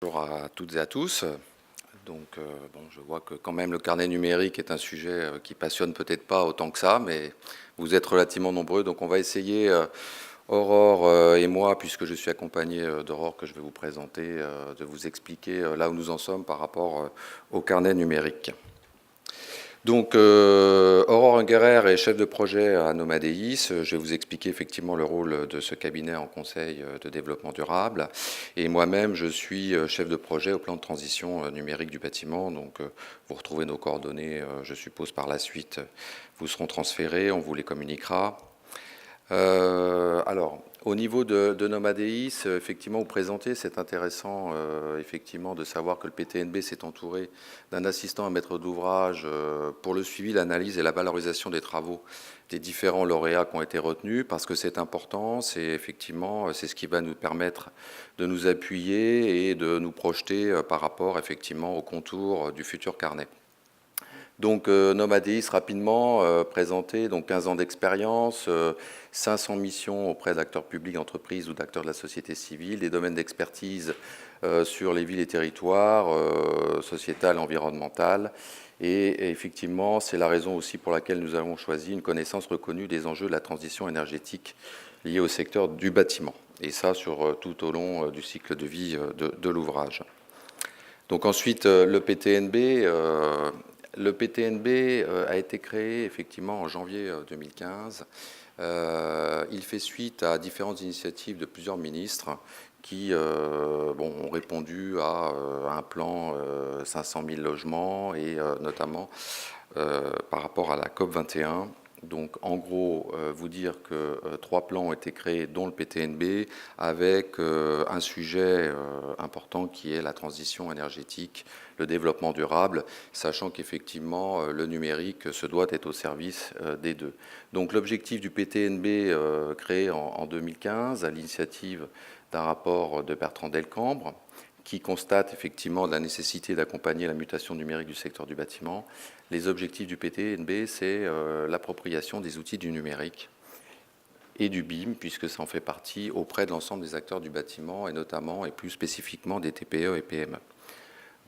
Bonjour à toutes et à tous. Donc, je vois que quand même le carnet numérique est un sujet qui passionne peut-être pas autant que ça, mais vous êtes relativement nombreux, donc on va essayer, Aurore et moi, puisque je suis accompagné d'Aurore que je vais vous présenter, de vous expliquer là où nous en sommes par rapport au carnet numérique. Donc, Aurore Ungerer est chef de projet à Nomadeis. Je vais vous expliquer effectivement le rôle de ce cabinet en conseil de développement durable. Et moi-même, je suis chef de projet au plan de transition numérique du bâtiment. Donc, vous retrouvez nos coordonnées, je suppose, par la suite, vous seront transférées, on vous les communiquera. Alors, au niveau de Nomadeis, effectivement, vous présentez, c'est intéressant effectivement de savoir que le PTNB s'est entouré d'un assistant à maître d'ouvrage pour le suivi, l'analyse et la valorisation des travaux des différents lauréats qui ont été retenus, parce que c'est important, c'est effectivement, c'est ce qui va nous permettre de nous appuyer et de nous projeter par rapport effectivement au contour du futur carnet. Donc Nomadeis, rapidement présenté, donc 15 ans d'expérience, 500 missions auprès d'acteurs publics, entreprises ou d'acteurs de la société civile, des domaines d'expertise sur les villes et territoires, sociétal, environnemental. Et effectivement, c'est la raison aussi pour laquelle nous avons choisi une connaissance reconnue des enjeux de la transition énergétique liés au secteur du bâtiment. Et ça tout au long du cycle de vie de l'ouvrage. Donc ensuite, le PTNB. Le PTNB a été créé effectivement en janvier 2015. Il fait suite à différentes initiatives de plusieurs ministres qui ont répondu à un plan 500 000 logements et notamment par rapport à la COP 21. Donc en gros, vous dire que 3 plans ont été créés, dont le PTNB, avec un sujet important qui est la transition énergétique, le développement durable, sachant qu'effectivement le numérique se doit être au service des deux. Donc l'objectif du PTNB créé en 2015 à l'initiative d'un rapport de Bertrand Delcambre, qui constate effectivement la nécessité d'accompagner la mutation numérique du secteur du bâtiment. Les objectifs du PTNB, c'est l'appropriation des outils du numérique et du BIM, puisque ça en fait partie auprès de l'ensemble des acteurs du bâtiment, et notamment et plus spécifiquement des TPE et PME.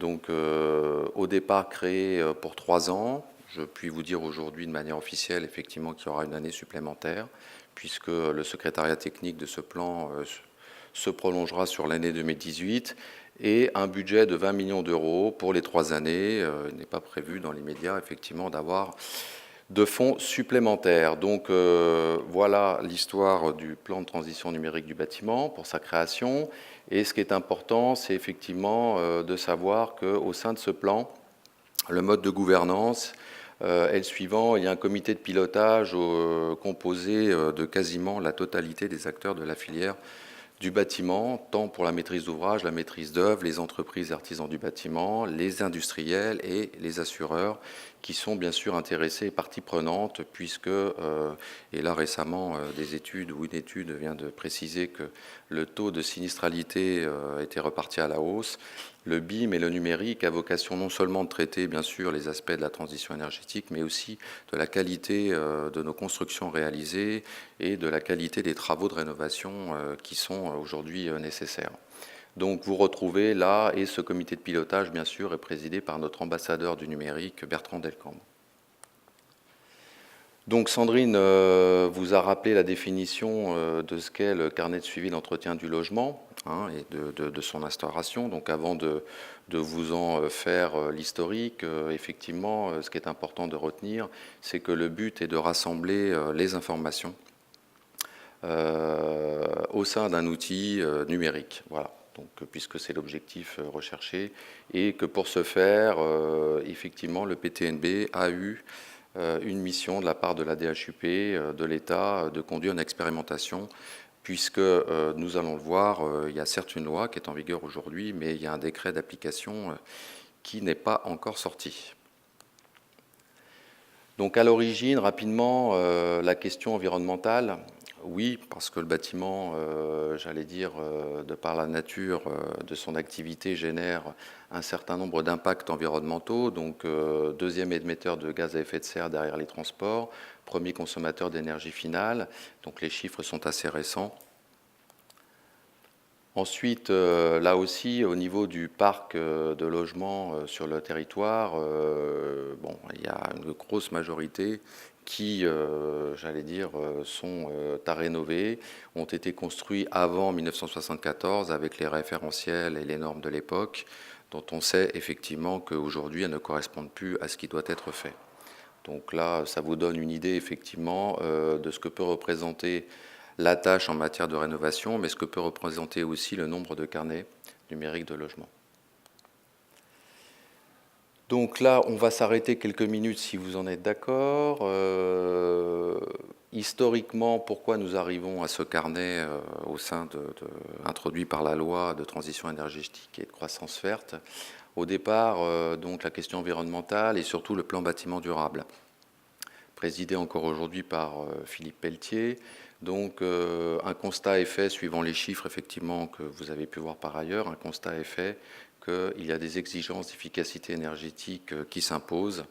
Donc au départ créé pour 3 ans, je puis vous dire aujourd'hui de manière officielle effectivement qu'il y aura une année supplémentaire, puisque le secrétariat technique de ce plan se prolongera sur l'année 2018, et un budget de 20 millions d'euros pour les 3 années. Il n'est pas prévu dans l'immédiat effectivement d'avoir de fonds supplémentaires. Donc voilà l'histoire du plan de transition numérique du bâtiment pour sa création. Et ce qui est important, c'est effectivement de savoir qu'au sein de ce plan, le mode de gouvernance est le suivant. Il y a un comité de pilotage composé de quasiment la totalité des acteurs de la filière du bâtiment, tant pour la maîtrise d'ouvrage, la maîtrise d'œuvre, les entreprises et artisans du bâtiment, les industriels et les assureurs, qui sont bien sûr intéressés et partie prenante, puisque, et là récemment, des études, ou une étude vient de préciser que le taux de sinistralité était reparti à la hausse. Le BIM et le numérique a vocation non seulement de traiter bien sûr les aspects de la transition énergétique, mais aussi de la qualité de nos constructions réalisées et de la qualité des travaux de rénovation qui sont aujourd'hui nécessaires. Donc vous retrouvez là, et ce comité de pilotage bien sûr est présidé par notre ambassadeur du numérique, Bertrand Delcambre. Donc Sandrine vous a rappelé la définition de ce qu'est le carnet de suivi d'entretien du logement et de son instauration. Donc avant de vous en faire l'historique, effectivement, ce qui est important de retenir, c'est que le but est de rassembler les informations au sein d'un outil numérique. Voilà. Donc, puisque c'est l'objectif recherché, et que pour ce faire, effectivement, le PTNB a eu une mission de la part de la DHUP, de l'État, de conduire une expérimentation, puisque nous allons le voir, il y a certes une loi qui est en vigueur aujourd'hui, mais il y a un décret d'application qui n'est pas encore sorti. Donc à l'origine, rapidement, la question environnementale. Oui, parce que le bâtiment, j'allais dire, de par la nature de son activité, génère un certain nombre d'impacts environnementaux. Donc, deuxième émetteur de gaz à effet de serre derrière les transports, premier consommateur d'énergie finale. Donc, les chiffres sont assez récents. Ensuite, là aussi, au niveau du parc de logements sur le territoire, il y a une grosse majorité qui, j'allais dire, sont à rénover, ont été construits avant 1974 avec les référentiels et les normes de l'époque, dont on sait effectivement qu'aujourd'hui, elles ne correspondent plus à ce qui doit être fait. Donc là, ça vous donne une idée effectivement de ce que peut représenter la tâche en matière de rénovation, mais ce que peut représenter aussi le nombre de carnets numériques de logement. Donc là, on va s'arrêter quelques minutes si vous en êtes d'accord. Historiquement, pourquoi nous arrivons à ce carnet introduit par la loi de transition énergétique et de croissance verte? Au départ, donc la question environnementale et surtout le plan bâtiment durable, présidé encore aujourd'hui par Philippe Pelletier. Donc un constat est fait, suivant les chiffres effectivement que vous avez pu voir par ailleurs, un constat est fait qu'il y a des exigences d'efficacité énergétique qui s'imposent.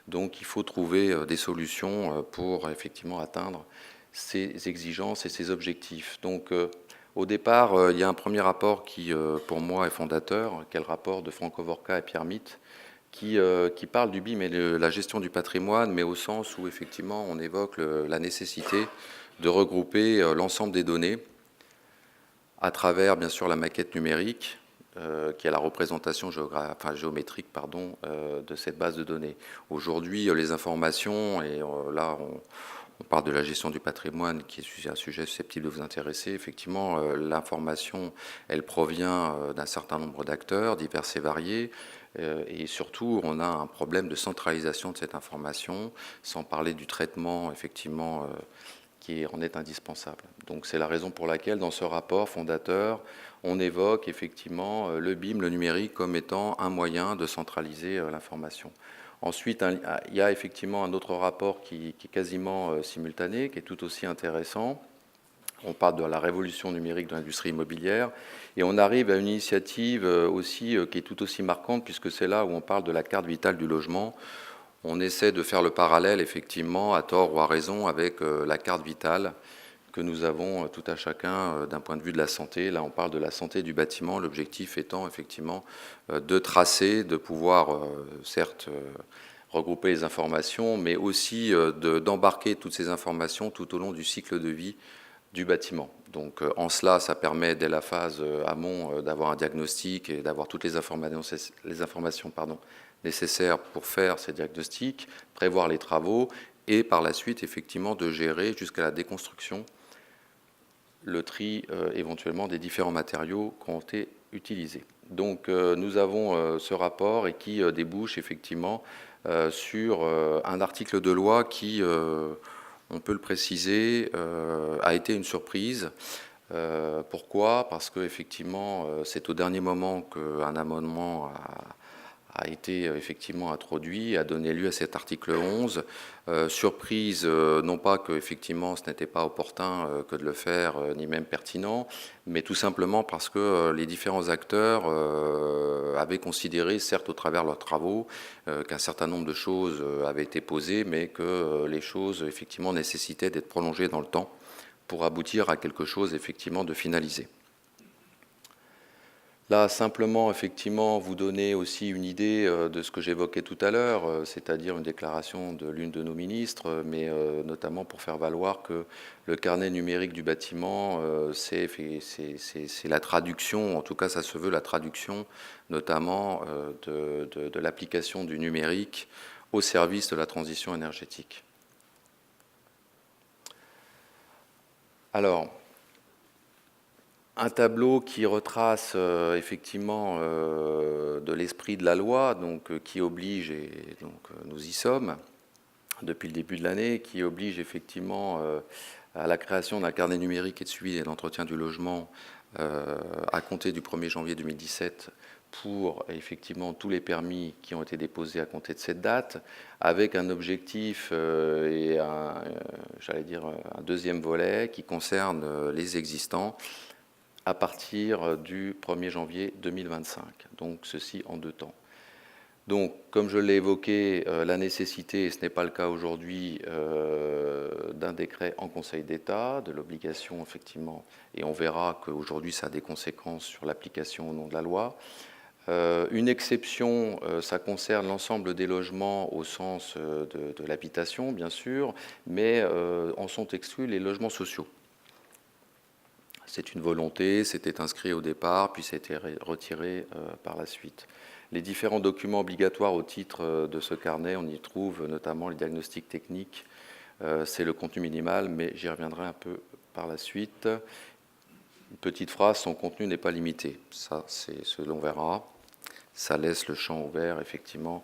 Donc il faut trouver des solutions pour effectivement atteindre ces exigences et ces objectifs. Donc au départ, il y a un premier rapport qui pour moi est fondateur, qui est le rapport de Franco Vorka et Pierre Mitt, qui parle du BIM et de la gestion du patrimoine, mais au sens où effectivement on évoque la nécessité de regrouper l'ensemble des données à travers bien sûr la maquette numérique, qui est la représentation géométrique de cette base de données. Aujourd'hui, les informations, et là on parle de la gestion du patrimoine, qui est un sujet susceptible de vous intéresser. Effectivement, l'information, elle provient d'un certain nombre d'acteurs, divers et variés, et surtout, on a un problème de centralisation de cette information, sans parler du traitement, effectivement, qui en est indispensable. Donc c'est la raison pour laquelle, dans ce rapport fondateur, on évoque effectivement le BIM, le numérique, comme étant un moyen de centraliser l'information. Ensuite, il y a effectivement un autre rapport qui est quasiment simultané, qui est tout aussi intéressant. On parle de la révolution numérique de l'industrie immobilière et on arrive à une initiative aussi qui est tout aussi marquante, puisque c'est là où on parle de la carte vitale du logement. On essaie de faire le parallèle, effectivement, à tort ou à raison, avec la carte vitale que nous avons tout à chacun d'un point de vue de la santé. Là, on parle de la santé du bâtiment, l'objectif étant effectivement de tracer, de pouvoir, certes, regrouper les informations, mais aussi d'embarquer toutes ces informations tout au long du cycle de vie du bâtiment. Donc en cela, ça permet dès la phase amont d'avoir un diagnostic et d'avoir toutes les informations nécessaires pour faire ces diagnostics, prévoir les travaux et par la suite effectivement de gérer jusqu'à la déconstruction le tri éventuellement des différents matériaux qui ont été utilisés. Donc nous avons ce rapport et qui débouche effectivement sur un article de loi qui, on peut le préciser, a été une surprise. Pourquoi? Parce qu'effectivement, c'est au dernier moment qu'un amendement a été effectivement introduit, a donné lieu à cet article 11. Surprise, non pas que effectivement ce n'était pas opportun que de le faire, ni même pertinent, mais tout simplement parce que les différents acteurs avaient considéré, certes au travers de leurs travaux, qu'un certain nombre de choses avaient été posées, mais que les choses effectivement nécessitaient d'être prolongées dans le temps pour aboutir à quelque chose effectivement de finalisé. Là, simplement, effectivement, vous donner aussi une idée de ce que j'évoquais tout à l'heure, c'est-à-dire une déclaration de l'une de nos ministres, mais notamment pour faire valoir que le carnet numérique du bâtiment, c'est la traduction, en tout cas ça se veut la traduction, notamment de l'application du numérique au service de la transition énergétique. Alors, un tableau qui retrace effectivement de l'esprit de la loi, donc qui oblige, et donc nous y sommes depuis le début de l'année, qui oblige effectivement à la création d'un carnet numérique et de suivi et d'entretien du logement à compter du 1er janvier 2017 pour effectivement tous les permis qui ont été déposés à compter de cette date, avec un objectif et j'allais dire un deuxième volet qui concerne les existants à partir du 1er janvier 2025, donc ceci en 2 temps. Donc, comme je l'ai évoqué, la nécessité, et ce n'est pas le cas aujourd'hui, d'un décret en Conseil d'État, de l'obligation, effectivement, et on verra qu'aujourd'hui, ça a des conséquences sur l'application au nom de la loi. Une exception, ça concerne l'ensemble des logements au sens de l'habitation, bien sûr, mais en sont exclus les logements sociaux. C'est une volonté, c'était inscrit au départ, puis ça a été retiré par la suite. Les différents documents obligatoires au titre de ce carnet, on y trouve notamment les diagnostics techniques, c'est le contenu minimal, mais j'y reviendrai un peu par la suite. Une petite phrase, son contenu n'est pas limité. Ça, c'est ce que l'on verra. Ça laisse le champ ouvert, effectivement,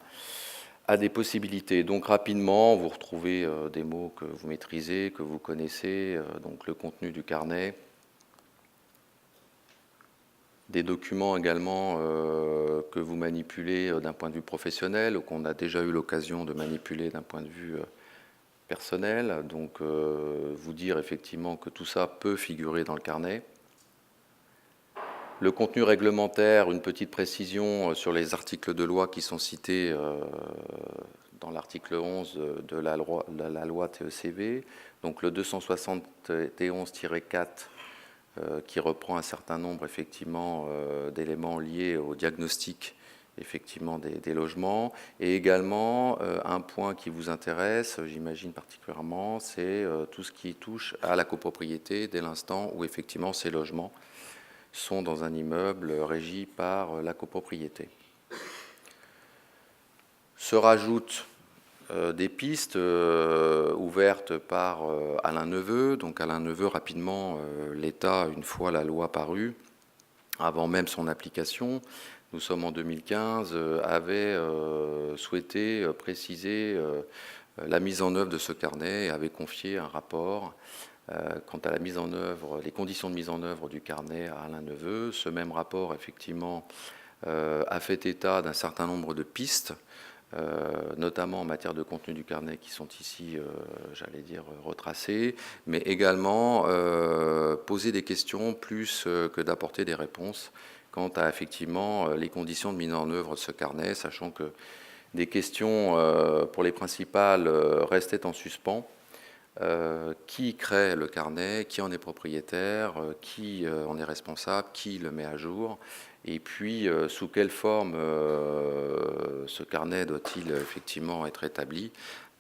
à des possibilités. Donc rapidement, vous retrouvez des mots que vous maîtrisez, que vous connaissez, donc le contenu du carnet. Des documents également que vous manipulez d'un point de vue professionnel ou qu'on a déjà eu l'occasion de manipuler d'un point de vue personnel. Donc vous dire effectivement que tout ça peut figurer dans le carnet. Le contenu réglementaire, une petite précision sur les articles de loi qui sont cités dans l'article 11 de la loi TECV. Donc le 271-4 qui reprend un certain nombre effectivement d'éléments liés au diagnostic effectivement des logements, et également un point qui vous intéresse, j'imagine particulièrement, c'est tout ce qui touche à la copropriété dès l'instant où effectivement ces logements sont dans un immeuble régi par la copropriété. Se rajoutent des pistes ouvertes par Alain Neveu. Donc Alain Neveu, rapidement, l'État, une fois la loi parue, avant même son application, nous sommes en 2015, avait souhaité préciser la mise en œuvre de ce carnet et avait confié un rapport quant à la mise en œuvre, les conditions de mise en œuvre du carnet à Alain Neveu. Ce même rapport, effectivement, a fait état d'un certain nombre de pistes, notamment en matière de contenu du carnet qui sont ici, j'allais dire, retracées, mais également poser des questions plus que d'apporter des réponses quant à effectivement les conditions de mise en œuvre de ce carnet, sachant que des questions pour les principales restaient en suspens. Qui crée le carnet, qui en est propriétaire, qui en est responsable, qui le met à jour, et puis sous quelle forme ce carnet doit-il effectivement être établi,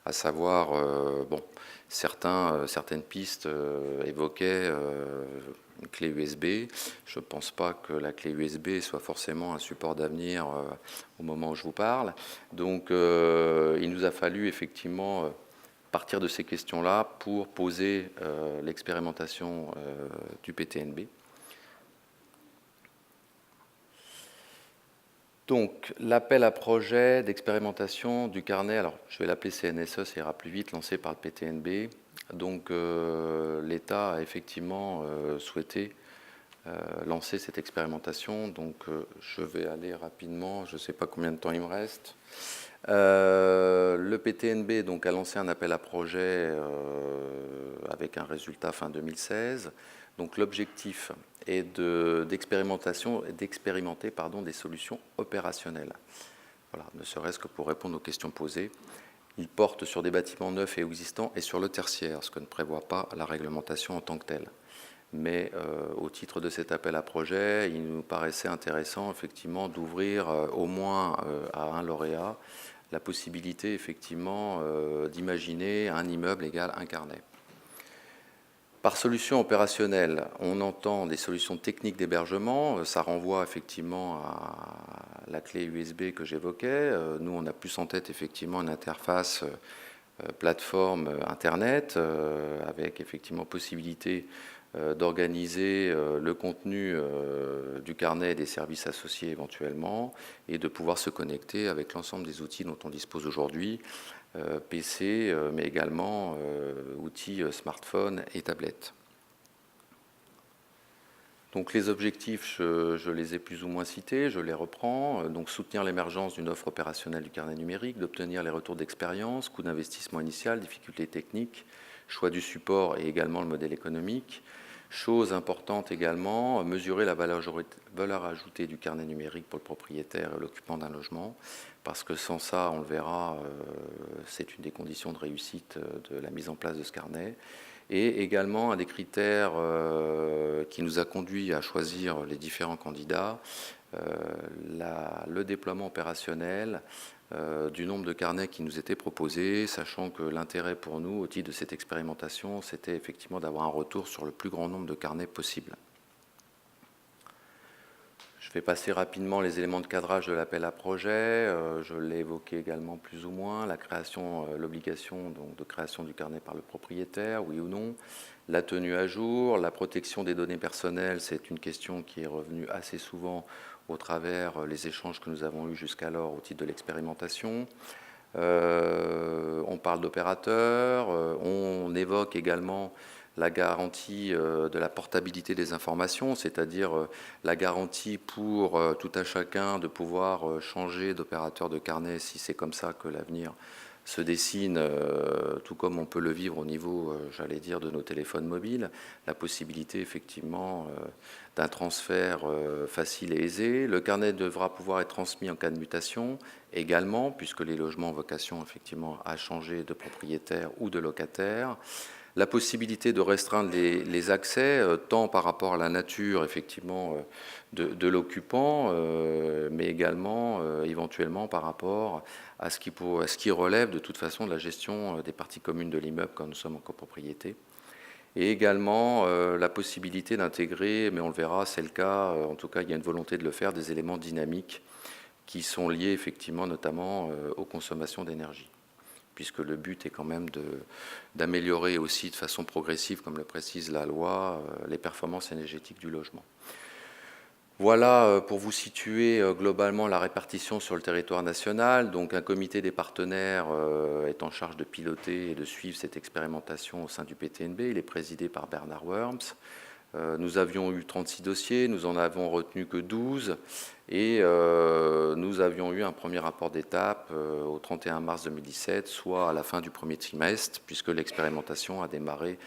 à savoir, bon, certaines pistes évoquaient une clé USB. Je ne pense pas que la clé USB soit forcément un support d'avenir au moment où je vous parle. Donc il nous a fallu effectivement partir de ces questions-là pour poser l'expérimentation du PTNB. Donc, l'appel à projet d'expérimentation du carnet, alors je vais l'appeler CNSE, ça ira plus vite, lancé par le PTNB. Donc, l'État a effectivement souhaité lancer cette expérimentation. Donc, je vais aller rapidement, je ne sais pas combien de temps il me reste. Le PTNB donc, a lancé un appel à projet avec un résultat fin 2016. Donc l'objectif est d'expérimenter des solutions opérationnelles. Voilà, ne serait-ce que pour répondre aux questions posées. Il porte sur des bâtiments neufs et existants et sur le tertiaire, ce que ne prévoit pas la réglementation en tant que telle. Mais au titre de cet appel à projet, il nous paraissait intéressant effectivement d'ouvrir au moins à un lauréat la possibilité effectivement d'imaginer un immeuble égal un carnet. Par solution opérationnelle, on entend des solutions techniques d'hébergement. Ça renvoie effectivement à la clé USB que j'évoquais. Nous, on a plus en tête effectivement une interface plateforme Internet avec effectivement possibilité d'organiser le contenu du carnet et des services associés éventuellement et de pouvoir se connecter avec l'ensemble des outils dont on dispose aujourd'hui, PC, mais également outils smartphone et tablettes. Donc les objectifs, je les ai plus ou moins cités, je les reprends. Donc soutenir l'émergence d'une offre opérationnelle du carnet numérique, d'obtenir les retours d'expérience, coût d'investissement initial, difficultés techniques, choix du support et également le modèle économique, Chose importante également, mesurer la valeur ajoutée du carnet numérique pour le propriétaire et l'occupant d'un logement, parce que sans ça, on le verra, c'est une des conditions de réussite de la mise en place de ce carnet. Et également un des critères qui nous a conduit à choisir les différents candidats, le déploiement opérationnel du nombre de carnets qui nous étaient proposés, sachant que l'intérêt pour nous, au titre de cette expérimentation, c'était effectivement d'avoir un retour sur le plus grand nombre de carnets possible. Je vais passer rapidement les éléments de cadrage de l'appel à projet. Je l'ai évoqué également plus ou moins. La création, l'obligation donc de création du carnet par le propriétaire, oui ou non. La tenue à jour, la protection des données personnelles, c'est une question qui est revenue assez souvent au travers les échanges que nous avons eus jusqu'alors au titre de l'expérimentation. On parle d'opérateurs, on évoque également la garantie de la portabilité des informations, c'est-à-dire la garantie pour tout un chacun de pouvoir changer d'opérateur de carnet si c'est comme ça que l'avenir se dessine, tout comme on peut le vivre au niveau, j'allais dire, de nos téléphones mobiles, la possibilité effectivement d'un transfert facile et aisé. Le carnet devra pouvoir être transmis en cas de mutation également, puisque les logements ont vocation effectivement à changer de propriétaire ou de locataire. La possibilité de restreindre les accès, tant par rapport à la nature effectivement de l'occupant, mais également éventuellement par rapport à ce qui relève de toute façon de la gestion des parties communes de l'immeuble quand nous sommes en copropriété. Et également la possibilité d'intégrer, mais on le verra, c'est le cas, en tout cas il y a une volonté de le faire, des éléments dynamiques qui sont liés effectivement notamment aux consommations d'énergie, puisque le but est quand même d'améliorer aussi de façon progressive, comme le précise la loi, les performances énergétiques du logement. Voilà pour vous situer globalement la répartition sur le territoire national. Donc un comité des partenaires est en charge de piloter et de suivre cette expérimentation au sein du PTNB. Il est présidé par Bernard Worms. Nous avions eu 36 dossiers, nous en avons retenu que 12 et nous avions eu un premier rapport d'étape au 31 mars 2017, soit à la fin du premier trimestre, puisque l'expérimentation a démarré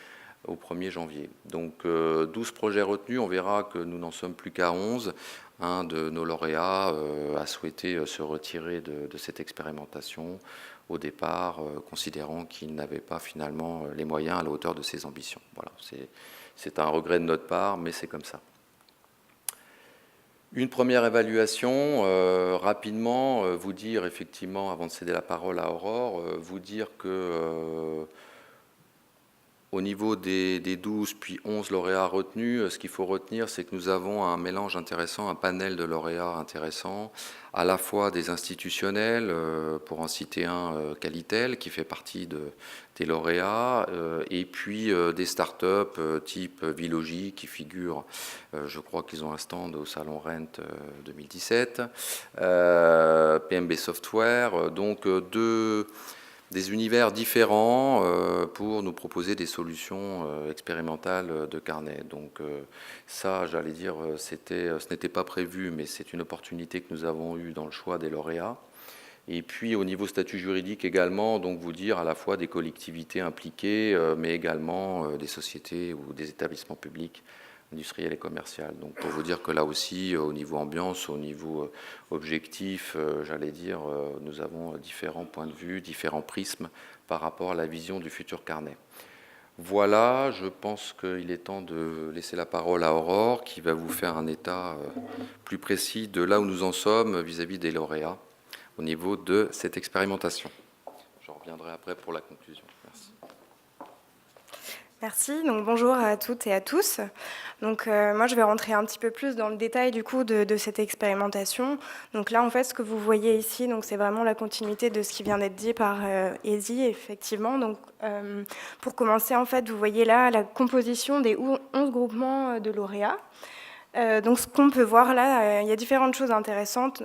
au 1er janvier. Donc 12 projets retenus, on verra que nous n'en sommes plus qu'à 11. Un de nos lauréats a souhaité se retirer de cette expérimentation au départ, considérant qu'il n'avait pas finalement les moyens à la hauteur de ses ambitions. Voilà, c'est un regret de notre part, mais c'est comme ça. Une première évaluation, rapidement, vous dire effectivement, avant de céder la parole à Aurore, vous dire que au niveau des 12 puis 11 lauréats retenus, ce qu'il faut retenir, c'est que nous avons un mélange intéressant, un panel de lauréats intéressants, à la fois des institutionnels, pour en citer un, Qualitel, qui fait partie des lauréats, et puis des startups type Vilogy, qui figurent, je crois qu'ils ont un stand au Salon Rent 2017, PMB Software, donc des univers différents pour nous proposer des solutions expérimentales de carnet. Donc ça, j'allais dire, ce n'était pas prévu, mais c'est une opportunité que nous avons eue dans le choix des lauréats. Et puis au niveau statut juridique également, donc vous dire à la fois des collectivités impliquées, mais également des sociétés ou des établissements publics industriel et commercial. Donc pour vous dire que là aussi, au niveau ambiance, au niveau objectif, j'allais dire, nous avons différents points de vue, différents prismes par rapport à la vision du futur carnet. Voilà, je pense qu'il est temps de laisser la parole à Aurore, qui va vous faire un état plus précis de là où nous en sommes vis-à-vis des lauréats au niveau de cette expérimentation. Je reviendrai après pour la conclusion. Merci. Merci, donc bonjour à toutes et à tous. Donc moi je vais rentrer un petit peu plus dans le détail du coup de cette expérimentation. Donc là en fait ce que vous voyez ici, donc c'est vraiment la continuité de ce qui vient d'être dit par Ezi effectivement. Donc pour commencer en fait vous voyez là la composition des 11 groupements de lauréats. Donc ce qu'on peut voir là, il y a différentes choses intéressantes,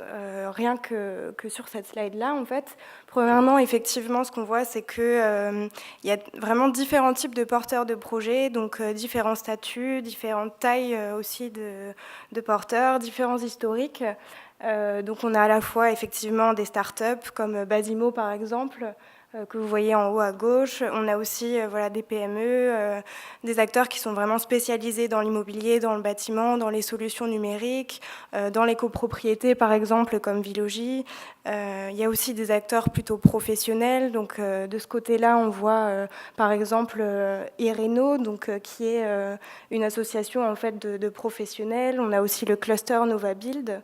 rien que sur cette slide-là en fait. Premièrement, effectivement, ce qu'on voit, c'est qu'il y a vraiment différents types de porteurs de projets, donc différents statuts, différentes tailles aussi de porteurs, différents historiques. Donc on a à la fois effectivement des startups comme Basimo par exemple, que vous voyez en haut à gauche. On a aussi voilà, des PME, des acteurs qui sont vraiment spécialisés dans l'immobilier, dans le bâtiment, dans les solutions numériques, dans les copropriétés par exemple comme Vilogy. Il y a aussi des acteurs plutôt professionnels. Donc de ce côté-là, on voit par exemple Ireno, donc, qui est une association en fait, de professionnels. On a aussi le cluster NovaBuild.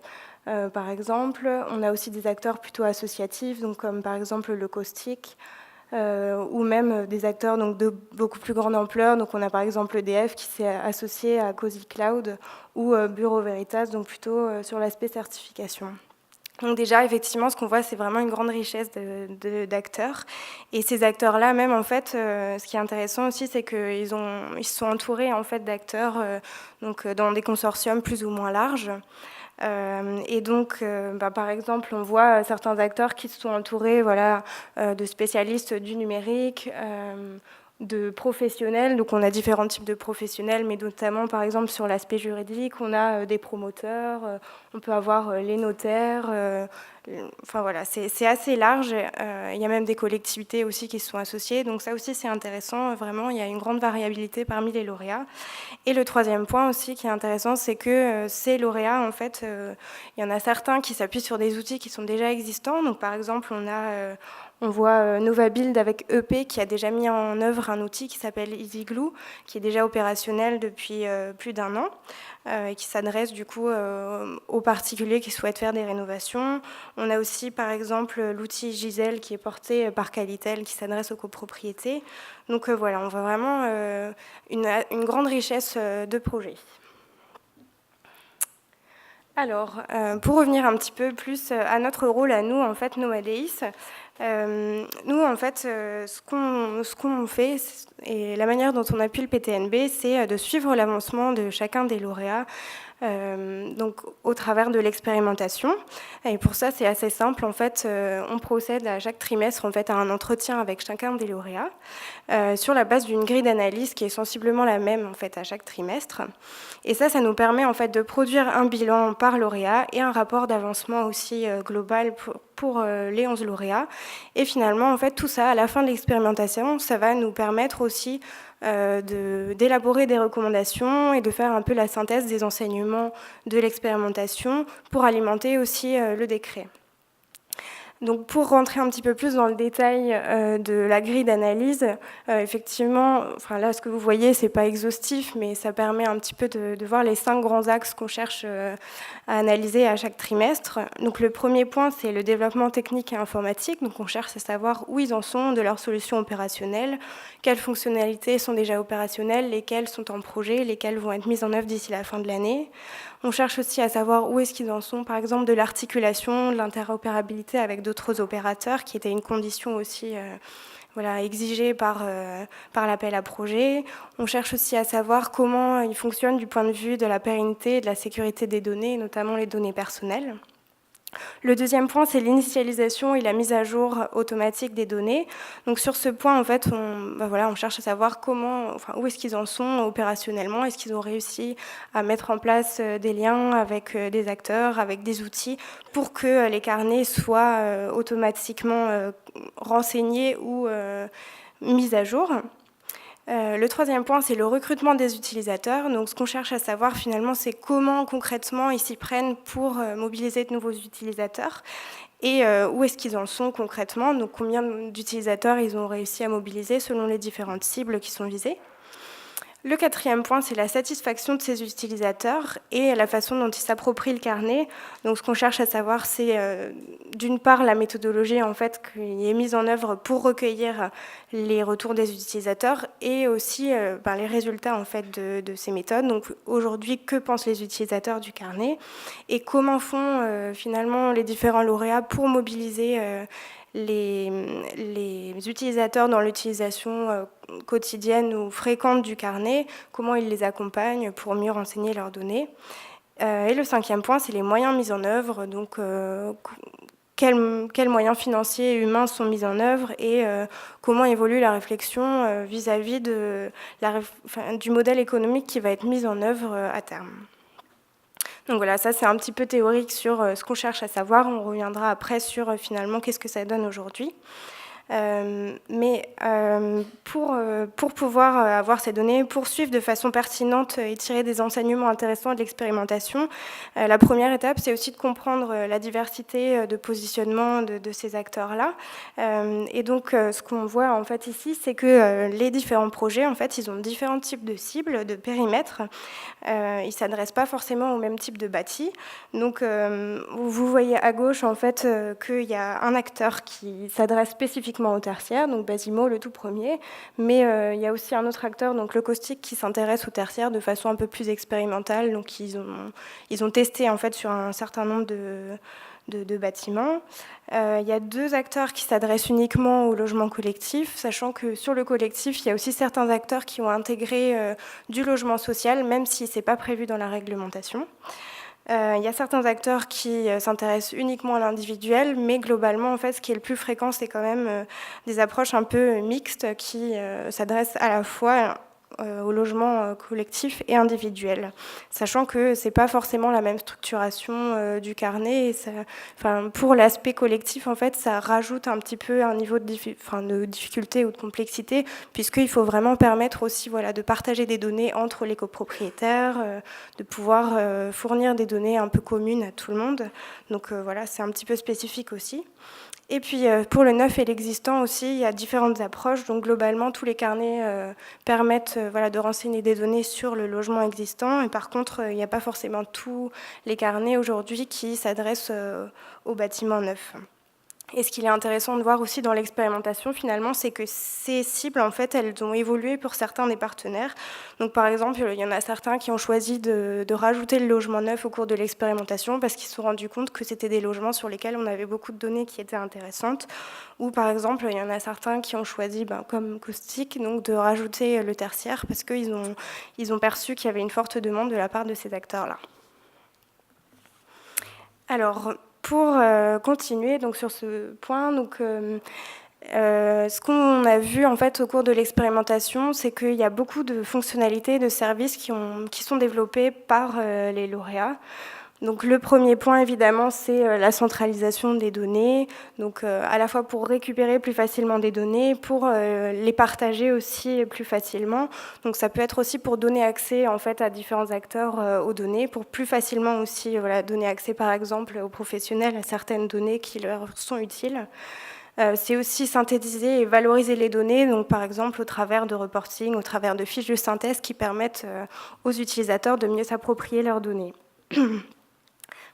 Par exemple, on a aussi des acteurs plutôt associatifs, donc comme par exemple le Caustic, ou même des acteurs donc, de beaucoup plus grande ampleur. Donc on a par exemple EDF qui s'est associé à Cozy Cloud ou Bureau Veritas, donc plutôt sur l'aspect certification. Donc déjà, effectivement, ce qu'on voit, c'est vraiment une grande richesse d'acteurs. Et ces acteurs-là, même, en fait, ce qui est intéressant aussi, c'est qu'ils se sont entourés, en fait, d'acteurs donc, dans des consortiums plus ou moins larges. Et donc, par exemple, on voit certains acteurs qui se sont entourés voilà, de spécialistes du numérique, de professionnels. Donc, on a différents types de professionnels, mais notamment, par exemple, sur l'aspect juridique, on a des promoteurs, on peut avoir les notaires. Enfin, voilà, c'est assez large. Il y a même des collectivités aussi qui se sont associées. Donc, ça aussi, c'est intéressant. Vraiment, il y a une grande variabilité parmi les lauréats. Et le troisième point aussi qui est intéressant, c'est que ces lauréats, en fait, il y en a certains qui s'appuient sur des outils qui sont déjà existants. Donc, par exemple, on voit NovaBuild avec EP qui a déjà mis en œuvre un outil qui s'appelle EasyGlue, qui est déjà opérationnel depuis plus d'1 an, et qui s'adresse du coup aux particuliers qui souhaitent faire des rénovations. On a aussi par exemple l'outil Giselle qui est porté par Qualitel qui s'adresse aux copropriétés. Donc voilà, on voit vraiment une grande richesse de projets. Alors, pour revenir un petit peu plus à notre rôle à nous, en fait, Nomadeis, nous, en fait, ce qu'on fait et la manière dont on appuie le PTNB, c'est de suivre l'avancement de chacun des lauréats donc au travers de l'expérimentation. Et pour ça, c'est assez simple. En fait, on procède à chaque trimestre en fait, à un entretien avec chacun des lauréats sur la base d'une grille d'analyse qui est sensiblement la même en fait, à chaque trimestre. Et ça nous permet en fait, de produire un bilan par lauréat et un rapport d'avancement aussi global pour les 11 lauréats. Et finalement, en fait, tout ça, à la fin de l'expérimentation, ça va nous permettre aussi d'élaborer des recommandations et de faire un peu la synthèse des enseignements de l'expérimentation pour alimenter aussi le décret. Donc pour rentrer un petit peu plus dans le détail de la grille d'analyse, effectivement, enfin là ce que vous voyez c'est pas exhaustif, mais ça permet un petit peu de voir les 5 grands axes qu'on cherche à analyser à chaque trimestre. Donc le premier point c'est le développement technique et informatique, donc on cherche à savoir où ils en sont de leurs solutions opérationnelles, quelles fonctionnalités sont déjà opérationnelles, lesquelles sont en projet, lesquelles vont être mises en œuvre d'ici la fin de l'année. On cherche aussi à savoir où est-ce qu'ils en sont, par exemple, de l'articulation, de l'interopérabilité avec d'autres opérateurs, qui était une condition aussi voilà, exigée par l'appel à projet. On cherche aussi à savoir comment ils fonctionnent du point de vue de la pérennité et de la sécurité des données, notamment les données personnelles. Le deuxième point, c'est l'initialisation et la mise à jour automatique des données. Donc sur ce point, en fait, on cherche à savoir où est-ce qu'ils en sont opérationnellement, est-ce qu'ils ont réussi à mettre en place des liens avec des acteurs, avec des outils, pour que les carnets soient automatiquement renseignés ou mis à jour. Le troisième point, c'est le recrutement des utilisateurs. Donc, ce qu'on cherche à savoir finalement, c'est comment concrètement ils s'y prennent pour mobiliser de nouveaux utilisateurs et où est-ce qu'ils en sont concrètement. Donc, combien d'utilisateurs ils ont réussi à mobiliser selon les différentes cibles qui sont visées. Le quatrième point, c'est la satisfaction de ces utilisateurs et la façon dont ils s'approprient le carnet. Donc, ce qu'on cherche à savoir, c'est d'une part la méthodologie en fait qui est mise en œuvre pour recueillir les retours des utilisateurs et aussi les résultats en fait de ces méthodes. Donc, aujourd'hui, que pensent les utilisateurs du carnet et comment font finalement les différents lauréats pour mobiliser les utilisateurs dans l'utilisation quotidienne ou fréquente du carnet, comment ils les accompagnent pour mieux renseigner leurs données. Et le cinquième point, c'est les moyens mis en œuvre. Donc, quels moyens financiers et humains sont mis en œuvre et comment évolue la réflexion vis-à-vis du modèle économique qui va être mis en œuvre à terme. Donc voilà, ça c'est un petit peu théorique sur ce qu'on cherche à savoir. On reviendra après sur finalement qu'est-ce que ça donne aujourd'hui. Pour pouvoir avoir ces données, pour suivre de façon pertinente et tirer des enseignements intéressants de l'expérimentation, la première étape, c'est aussi de comprendre la diversité de positionnement de ces acteurs-là. Et donc, ce qu'on voit en fait ici, c'est que les différents projets, en fait, ils ont différents types de cibles, de périmètres. Ils ne s'adressent pas forcément au même type de bâti. Donc, vous voyez à gauche, en fait, qu'il y a un acteur qui s'adresse spécifiquement au tertiaire, donc Basimo, le tout premier, mais il y a aussi un autre acteur, donc le caustique, qui s'intéresse au tertiaire de façon un peu plus expérimentale. Donc, ils ont testé, en fait, sur un certain nombre de bâtiments. Il y a 2 acteurs qui s'adressent uniquement au logement collectif, sachant que sur le collectif, il y a aussi certains acteurs qui ont intégré du logement social, même si ce n'est pas prévu dans la réglementation. Il y a certains acteurs qui s'intéressent uniquement à l'individuel, mais globalement, en fait, ce qui est le plus fréquent, c'est quand même des approches un peu mixtes qui s'adressent à la fois au logement collectif et individuel, sachant que c'est pas forcément la même structuration du carnet. Et ça, pour l'aspect collectif, en fait, ça rajoute un petit peu un niveau de difficulté ou de complexité, puisqu'il faut vraiment permettre aussi, voilà, de partager des données entre les copropriétaires, de pouvoir fournir des données un peu communes à tout le monde. Donc voilà, c'est un petit peu spécifique aussi. Et puis pour le neuf et l'existant aussi, il y a différentes approches. Donc globalement, tous les carnets permettent voilà, de renseigner des données sur le logement existant. Et par contre, il n'y a pas forcément tous les carnets aujourd'hui qui s'adressent aux bâtiments neufs. Et ce qu'il est intéressant de voir aussi dans l'expérimentation, finalement, c'est que ces cibles, en fait, elles ont évolué pour certains des partenaires. Donc, par exemple, il y en a certains qui ont choisi de rajouter le logement neuf au cours de l'expérimentation parce qu'ils se sont rendus compte que c'était des logements sur lesquels on avait beaucoup de données qui étaient intéressantes. Ou, par exemple, il y en a certains qui ont choisi, comme caustique, donc de rajouter le tertiaire parce qu'ils ont perçu qu'il y avait une forte demande de la part de ces acteurs-là. Alors, pour continuer donc, sur ce point, donc, ce qu'on a vu en fait, au cours de l'expérimentation, c'est qu'il y a beaucoup de fonctionnalités, de services qui sont développés par les lauréats. Donc, le premier point, évidemment, c'est la centralisation des données, donc à la fois pour récupérer plus facilement des données, pour les partager aussi plus facilement. Donc, ça peut être aussi pour donner accès en fait, à différents acteurs aux données, pour plus facilement aussi voilà, donner accès, par exemple, aux professionnels à certaines données qui leur sont utiles. C'est aussi synthétiser et valoriser les données, donc par exemple au travers de reporting, au travers de fiches de synthèse qui permettent aux utilisateurs de mieux s'approprier leurs données.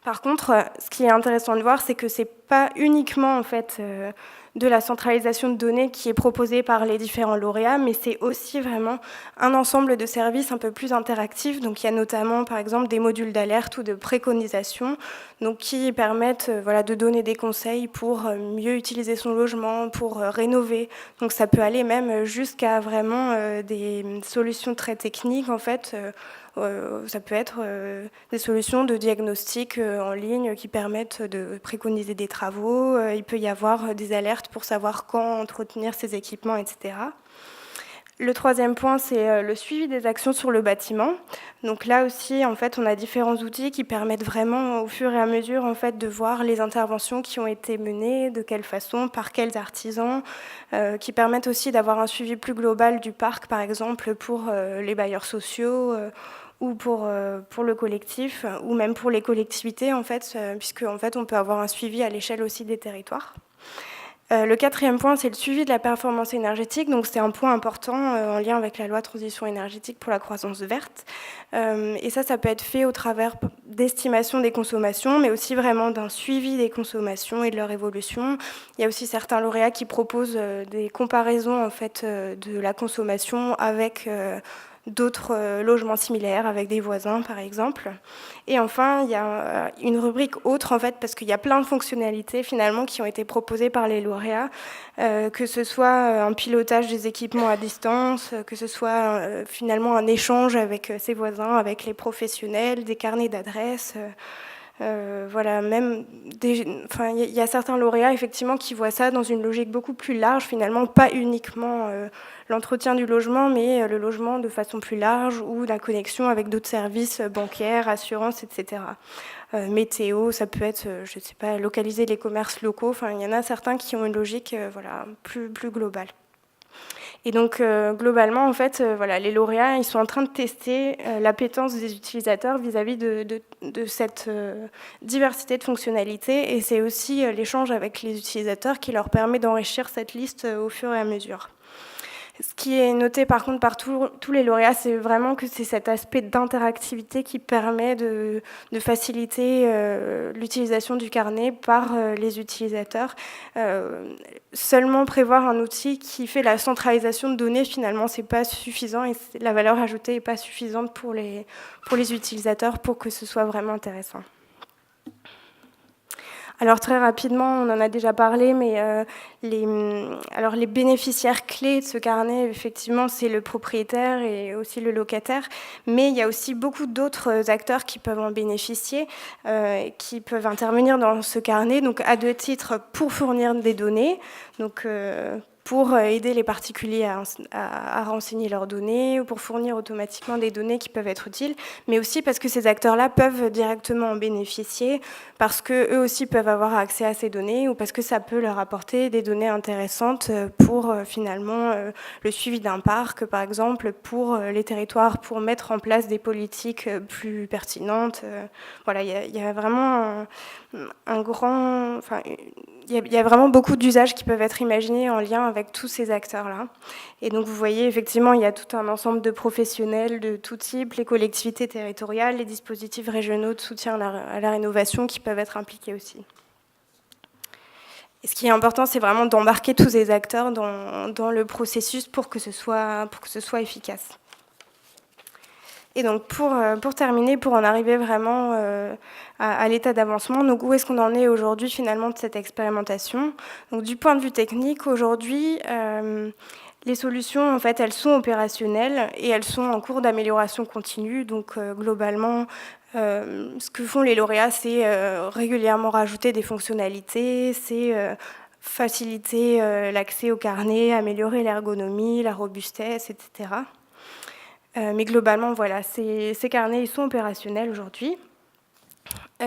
Par contre, ce qui est intéressant de voir, c'est que ce n'est pas uniquement en fait, de la centralisation de données qui est proposée par les différents lauréats, mais c'est aussi vraiment un ensemble de services un peu plus interactifs. Donc, il y a notamment, par exemple, des modules d'alerte ou de préconisation donc, qui permettent voilà, de donner des conseils pour mieux utiliser son logement, pour rénover. Donc, ça peut aller même jusqu'à vraiment des solutions très techniques, en fait, ça peut être des solutions de diagnostic en ligne qui permettent de préconiser des travaux. Il peut y avoir des alertes pour savoir quand entretenir ses équipements, etc. Le troisième point, c'est le suivi des actions sur le bâtiment. Donc là aussi, en fait, on a différents outils qui permettent vraiment, au fur et à mesure, en fait, de voir les interventions qui ont été menées, de quelle façon, par quels artisans, qui permettent aussi d'avoir un suivi plus global du parc, par exemple, pour les bailleurs sociaux, ou pour le collectif, ou même pour les collectivités, en fait, puisque en fait, on peut avoir un suivi à l'échelle aussi des territoires. Le quatrième point, c'est le suivi de la performance énergétique. Donc, c'est un point important en lien avec la loi de transition énergétique pour la croissance verte. Et ça peut être fait au travers d'estimation des consommations, mais aussi vraiment d'un suivi des consommations et de leur évolution. Il y a aussi certains lauréats qui proposent des comparaisons en fait, de la consommation avec d'autres logements similaires avec des voisins, par exemple. Et enfin, il y a une rubrique autre, en fait, parce qu'il y a plein de fonctionnalités, finalement, qui ont été proposées par les lauréats, que ce soit un pilotage des équipements à distance, que ce soit finalement un échange avec ses voisins, avec les professionnels, des carnets d'adresses, Voilà, même il y a certains lauréats effectivement qui voient ça dans une logique beaucoup plus large, finalement, pas uniquement l'entretien du logement, mais le logement de façon plus large ou la connexion avec d'autres services bancaires, assurances, etc. Météo, ça peut être, je ne sais pas, localiser les commerces locaux. Enfin, il y en a certains qui ont une logique voilà, plus globale. Et donc, globalement, en fait, voilà, les lauréats, ils sont en train de tester l'appétence des utilisateurs vis-à-vis de cette diversité de fonctionnalités. Et c'est aussi l'échange avec les utilisateurs qui leur permet d'enrichir cette liste au fur et à mesure. Ce qui est noté par contre par tous les lauréats, c'est vraiment que c'est cet aspect d'interactivité qui permet de faciliter l'utilisation du carnet par les utilisateurs. Seulement prévoir un outil qui fait la centralisation de données, finalement, c'est pas suffisant et la valeur ajoutée n'est pas suffisante pour les utilisateurs pour que ce soit vraiment intéressant. Alors très rapidement, on en a déjà parlé, mais les bénéficiaires clés de ce carnet, effectivement, c'est le propriétaire et aussi le locataire, mais il y a aussi beaucoup d'autres acteurs qui peuvent en bénéficier, qui peuvent intervenir dans ce carnet, donc à deux titres, pour fournir des données, donc pour aider les particuliers à renseigner leurs données ou pour fournir automatiquement des données qui peuvent être utiles, mais aussi parce que ces acteurs-là peuvent directement en bénéficier, parce qu'eux aussi peuvent avoir accès à ces données ou parce que ça peut leur apporter des données intéressantes pour finalement le suivi d'un parc, par exemple, pour les territoires, pour mettre en place des politiques plus pertinentes. Voilà, il y a vraiment un grand... Enfin, il y a vraiment beaucoup d'usages qui peuvent être imaginés en lien avec tous ces acteurs-là. Et donc, vous voyez, effectivement, il y a tout un ensemble de professionnels de tout type, les collectivités territoriales, les dispositifs régionaux de soutien à la rénovation qui peuvent être impliqués aussi. Et ce qui est important, c'est vraiment d'embarquer tous ces acteurs dans le processus pour que ce soit efficace. Et donc, pour terminer, pour en arriver vraiment à l'état d'avancement, donc où est-ce qu'on en est aujourd'hui finalement de cette expérimentation? Donc, du point de vue technique, aujourd'hui, les solutions, en fait, elles sont opérationnelles et elles sont en cours d'amélioration continue. Donc, globalement, ce que font les lauréats, c'est régulièrement rajouter des fonctionnalités, c'est faciliter l'accès au carnet, améliorer l'ergonomie, la robustesse, etc. Mais globalement, voilà, ces carnets ils sont opérationnels aujourd'hui.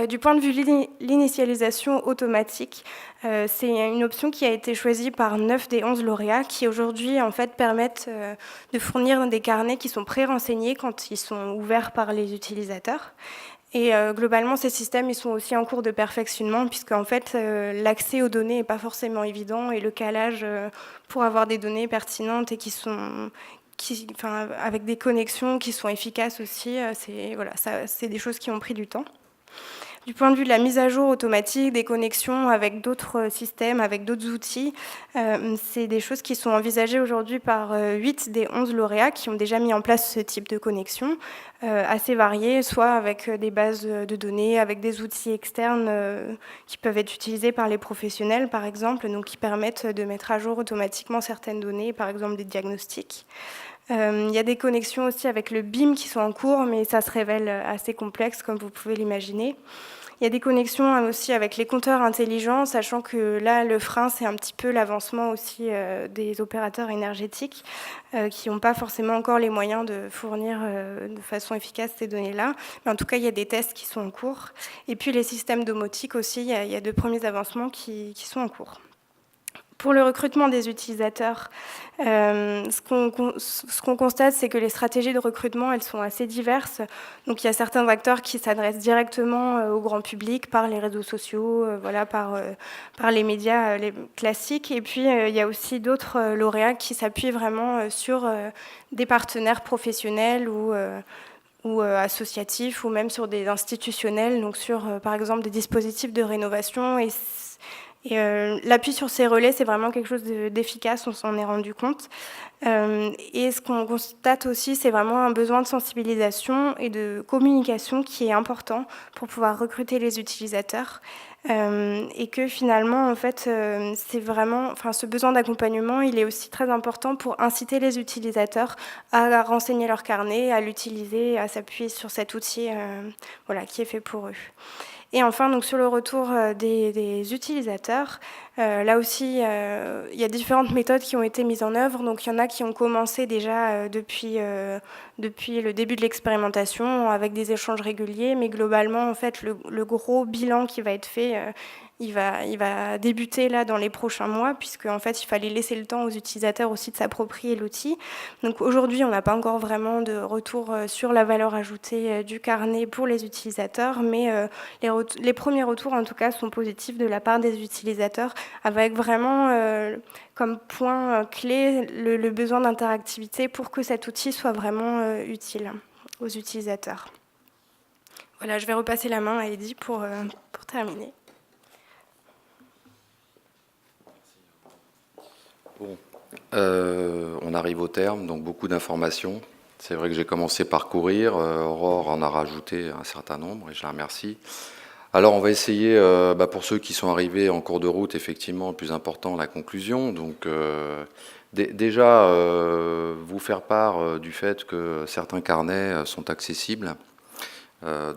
Du point de vue de l'initialisation automatique, c'est une option qui a été choisie par 9 des 11 lauréats qui aujourd'hui en fait, permettent de fournir des carnets qui sont pré-renseignés quand ils sont ouverts par les utilisateurs. Et globalement, ces systèmes ils sont aussi en cours de perfectionnement puisque en fait, l'accès aux données n'est pas forcément évident et le calage pour avoir des données pertinentes et avec des connexions qui sont efficaces aussi, c'est des choses qui ont pris du temps. Du point de vue de la mise à jour automatique des connexions avec d'autres systèmes, avec d'autres outils, c'est des choses qui sont envisagées aujourd'hui par 8 des 11 lauréats qui ont déjà mis en place ce type de connexion, assez variées, soit avec des bases de données, avec des outils externes qui peuvent être utilisés par les professionnels, par exemple, donc qui permettent de mettre à jour automatiquement certaines données, par exemple des diagnostics. Il y a des connexions aussi avec le BIM qui sont en cours, mais ça se révèle assez complexe, comme vous pouvez l'imaginer. Il y a des connexions aussi avec les compteurs intelligents, sachant que là, le frein, c'est un petit peu l'avancement aussi des opérateurs énergétiques qui n'ont pas forcément encore les moyens de fournir de façon efficace ces données-là. Mais en tout cas, il y a des tests qui sont en cours. Et puis les systèmes domotiques aussi, il y a de premiers avancements qui sont en cours. Pour le recrutement des utilisateurs, ce qu'on constate, c'est que les stratégies de recrutement, elles sont assez diverses. Donc, il y a certains acteurs qui s'adressent directement au grand public par les réseaux sociaux, par les médias classiques. Et puis, il y a aussi d'autres lauréats qui s'appuient vraiment sur des partenaires professionnels ou associatifs, ou même sur des institutionnels, donc sur, par exemple, des dispositifs de rénovation. Et l'appui sur ces relais, c'est vraiment quelque chose d'efficace, on s'en est rendu compte. Et ce qu'on constate aussi, c'est vraiment un besoin de sensibilisation et de communication qui est important pour pouvoir recruter les utilisateurs. Et que finalement, en fait, c'est vraiment, ce besoin d'accompagnement, il est aussi très important pour inciter les utilisateurs à renseigner leur carnet, à l'utiliser, à s'appuyer sur cet outil qui est fait pour eux. Et enfin, donc, sur le retour des utilisateurs, là aussi, il y a différentes méthodes qui ont été mises en œuvre. Donc, il y en a qui ont commencé déjà depuis le début de l'expérimentation avec des échanges réguliers. Mais globalement, en fait, le gros bilan qui va être fait, il va débuter là dans les prochains mois, puisque en fait, il fallait laisser le temps aux utilisateurs aussi de s'approprier l'outil. Donc aujourd'hui, on n'a pas encore vraiment de retour sur la valeur ajoutée du carnet pour les utilisateurs, mais les premiers retours, en tout cas, sont positifs de la part des utilisateurs, avec vraiment comme point clé le besoin d'interactivité pour que cet outil soit vraiment utile aux utilisateurs. Voilà, je vais repasser la main à Eddy pour terminer. Bon, on arrive au terme, donc beaucoup d'informations. C'est vrai que j'ai commencé par courir. Aurore en a rajouté un certain nombre et je la remercie. Alors on va essayer, pour ceux qui sont arrivés en cours de route, effectivement, le plus important, la conclusion. Donc déjà, vous faire part du fait que certains carnets sont accessibles.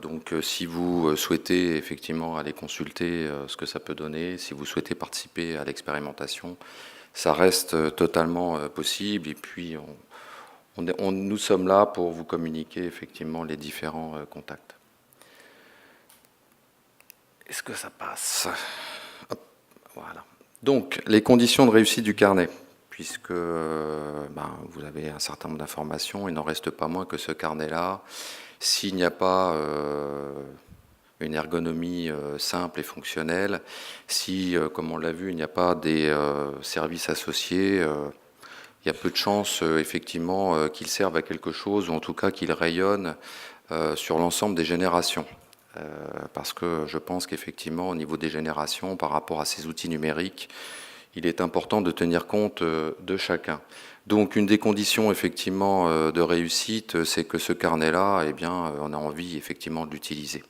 Donc si vous souhaitez effectivement aller consulter ce que ça peut donner, si vous souhaitez participer à l'expérimentation, ça reste totalement possible. Et puis nous sommes là pour vous communiquer effectivement les différents contacts. Est-ce que ça passe? Hop, voilà. Donc, les conditions de réussite du carnet, puisque vous avez un certain nombre d'informations, il n'en reste pas moins que ce carnet-là, s'il n'y a pas une ergonomie simple et fonctionnelle, si, comme on l'a vu, il n'y a pas des services associés, il y a peu de chances, effectivement, qu'il serve à quelque chose, ou en tout cas qu'il rayonne sur l'ensemble des générations. Parce que je pense qu'effectivement, au niveau des générations, par rapport à ces outils numériques, il est important de tenir compte de chacun. Donc, une des conditions, effectivement, de réussite, c'est que ce carnet-là, eh bien, on a envie, effectivement, de l'utiliser.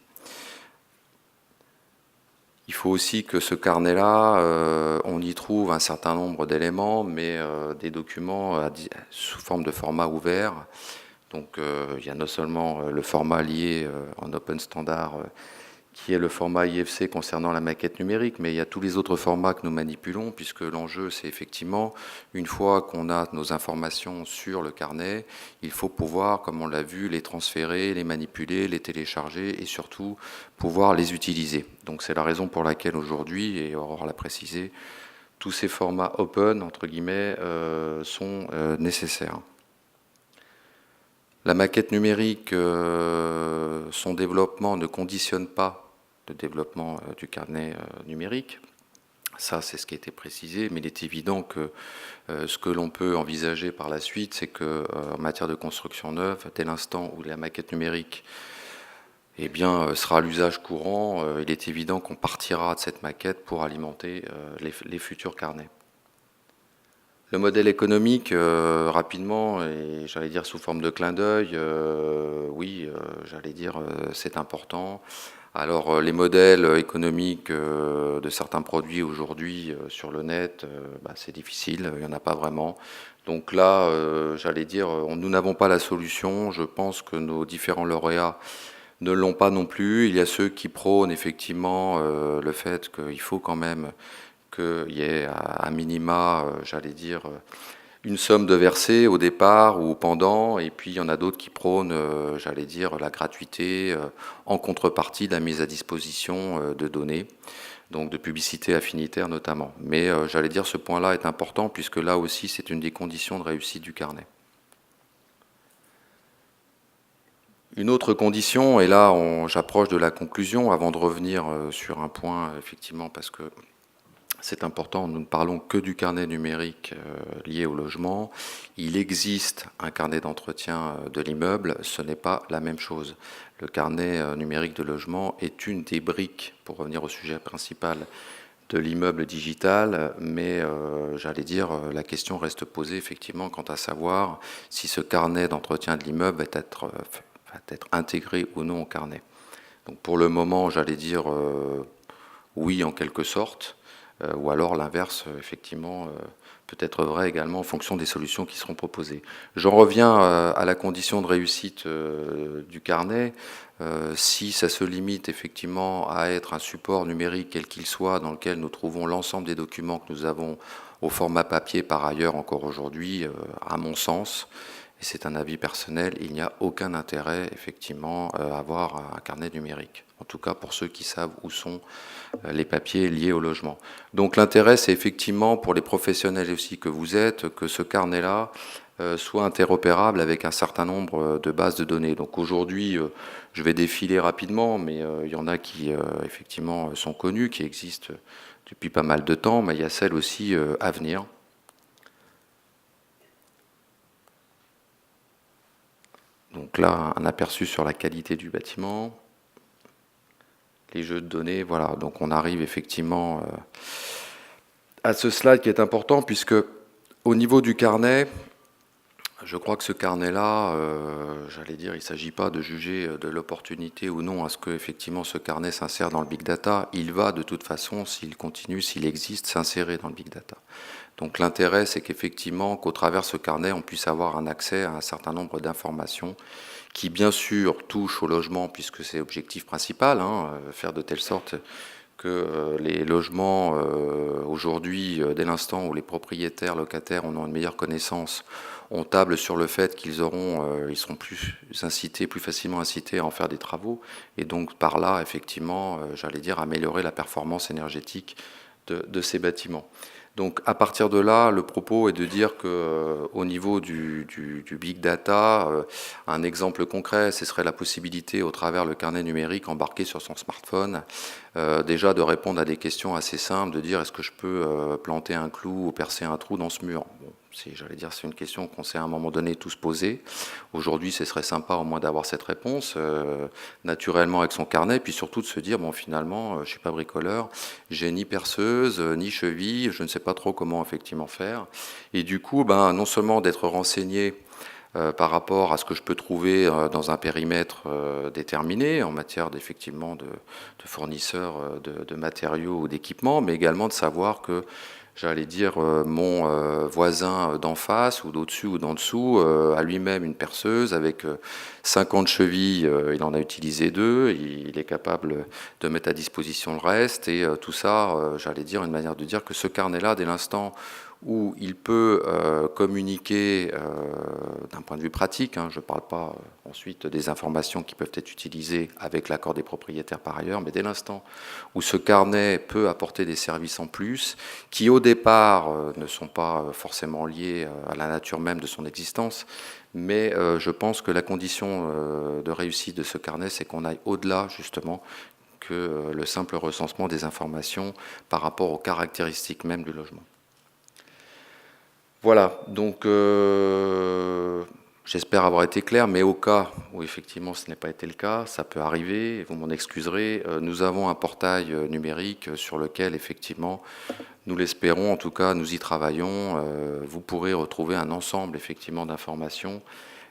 Il faut aussi que ce carnet-là, on y trouve un certain nombre d'éléments, mais des documents sous forme de format ouvert. Donc il y a non seulement le format lié en open standard, qui est le format IFC concernant la maquette numérique, mais il y a tous les autres formats que nous manipulons, puisque l'enjeu, c'est effectivement, une fois qu'on a nos informations sur le carnet, il faut pouvoir, comme on l'a vu, les transférer, les manipuler, les télécharger et surtout pouvoir les utiliser. Donc c'est la raison pour laquelle aujourd'hui, et Aurore l'a précisé, tous ces formats open, entre guillemets, sont nécessaires. La maquette numérique, son développement ne conditionne pas le développement du carnet numérique. Ça, c'est ce qui a été précisé, mais il est évident que ce que l'on peut envisager par la suite, c'est qu'en matière de construction neuve, dès l'instant où la maquette numérique sera à l'usage courant, il est évident qu'on partira de cette maquette pour alimenter les futurs carnets. Le modèle économique, rapidement, et j'allais dire sous forme de clin d'œil, oui, j'allais dire c'est important. Alors les modèles économiques de certains produits aujourd'hui sur le net, c'est difficile, il n'y en a pas vraiment. Donc là, j'allais dire, nous n'avons pas la solution. Je pense que nos différents lauréats ne l'ont pas non plus. Il y a ceux qui prônent effectivement le fait qu'il faut quand même qu'il y ait à minima, j'allais dire, une somme de versée au départ ou pendant, et puis il y en a d'autres qui prônent, j'allais dire, la gratuité en contrepartie de la mise à disposition de données, donc de publicité affinitaire notamment. Mais j'allais dire, ce point-là est important, puisque là aussi, c'est une des conditions de réussite du carnet. Une autre condition, et là j'approche de la conclusion, avant de revenir sur un point, effectivement, parce que c'est important, nous ne parlons que du carnet numérique lié au logement. Il existe un carnet d'entretien de l'immeuble, ce n'est pas la même chose. Le carnet numérique de logement est une des briques, pour revenir au sujet principal, de l'immeuble digital, mais j'allais dire, la question reste posée effectivement quant à savoir si ce carnet d'entretien de l'immeuble va être intégré ou non au carnet. Donc pour le moment, j'allais dire oui en quelque sorte. ou alors l'inverse, effectivement, peut être vrai également en fonction des solutions qui seront proposées. J'en reviens à la condition de réussite du carnet. Si ça se limite effectivement à être un support numérique quel qu'il soit dans lequel nous trouvons l'ensemble des documents que nous avons au format papier par ailleurs encore aujourd'hui, à mon sens, et c'est un avis personnel, il n'y a aucun intérêt effectivement à avoir un carnet numérique. En tout cas pour ceux qui savent où sont les papiers liés au logement. Donc l'intérêt, c'est effectivement pour les professionnels aussi que vous êtes, que ce carnet-là soit interopérable avec un certain nombre de bases de données. Donc aujourd'hui, je vais défiler rapidement, mais il y en a qui effectivement sont connues, qui existent depuis pas mal de temps, mais il y a celles aussi à venir. Donc là, un aperçu sur la qualité du bâtiment. Les jeux de données, voilà. Donc on arrive effectivement à ce slide qui est important, puisque au niveau du carnet, je crois que ce carnet-là, j'allais dire, il ne s'agit pas de juger de l'opportunité ou non à ce que effectivement ce carnet s'insère dans le big data. Il va de toute façon, s'il continue, s'il existe, s'insérer dans le big data. Donc l'intérêt, c'est qu'effectivement, qu'au travers de ce carnet, on puisse avoir un accès à un certain nombre d'informations qui, bien sûr, touchent au logement, puisque c'est l'objectif principal, faire de telle sorte que les logements, aujourd'hui, dès l'instant où les propriétaires, locataires en ont une meilleure connaissance, on table sur le fait qu'ils ils seront plus incités, plus facilement incités à en faire des travaux, et donc par là, effectivement, j'allais dire, améliorer la performance énergétique de ces bâtiments. Donc à partir de là, le propos est de dire qu'au niveau du big data, un exemple concret, ce serait la possibilité, au travers le carnet numérique embarqué sur son smartphone, déjà de répondre à des questions assez simples, de dire est-ce que je peux planter un clou ou percer un trou dans ce mur. Bon, j'allais dire, c'est une question qu'on s'est à un moment donné tous posée. Aujourd'hui, ce serait sympa au moins d'avoir cette réponse naturellement avec son carnet, puis surtout de se dire, bon finalement, je ne suis pas bricoleur, j'ai ni perceuse, ni cheville, je ne sais pas trop comment effectivement faire. Et du coup, non seulement d'être renseigné par rapport à ce que je peux trouver dans un périmètre déterminé en matière d'effectivement de fournisseurs de matériaux ou d'équipements, mais également de savoir que j'allais dire, mon voisin d'en face ou d'au-dessus ou d'en dessous a lui-même une perceuse avec 50 chevilles, il en a utilisé 2, il est capable de mettre à disposition le reste, et tout ça, j'allais dire, une manière de dire que ce carnet-là, dès l'instant où il peut communiquer d'un point de vue pratique, je ne parle pas ensuite des informations qui peuvent être utilisées avec l'accord des propriétaires par ailleurs, mais dès l'instant où ce carnet peut apporter des services en plus, qui au départ ne sont pas forcément liés à la nature même de son existence, mais je pense que la condition de réussite de ce carnet, c'est qu'on aille au-delà justement que le simple recensement des informations par rapport aux caractéristiques même du logement. Voilà, donc j'espère avoir été clair, mais au cas où effectivement ce n'est pas été le cas, ça peut arriver, et vous m'en excuserez, nous avons un portail numérique sur lequel effectivement, nous l'espérons, en tout cas nous y travaillons, vous pourrez retrouver un ensemble effectivement d'informations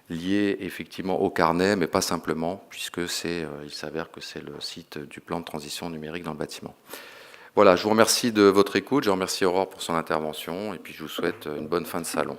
liées effectivement au carnet, mais pas simplement, puisque il s'avère que c'est le site du plan de transition numérique dans le bâtiment. Voilà, je vous remercie de votre écoute, je remercie Aurore pour son intervention, et puis je vous souhaite une bonne fin de salon.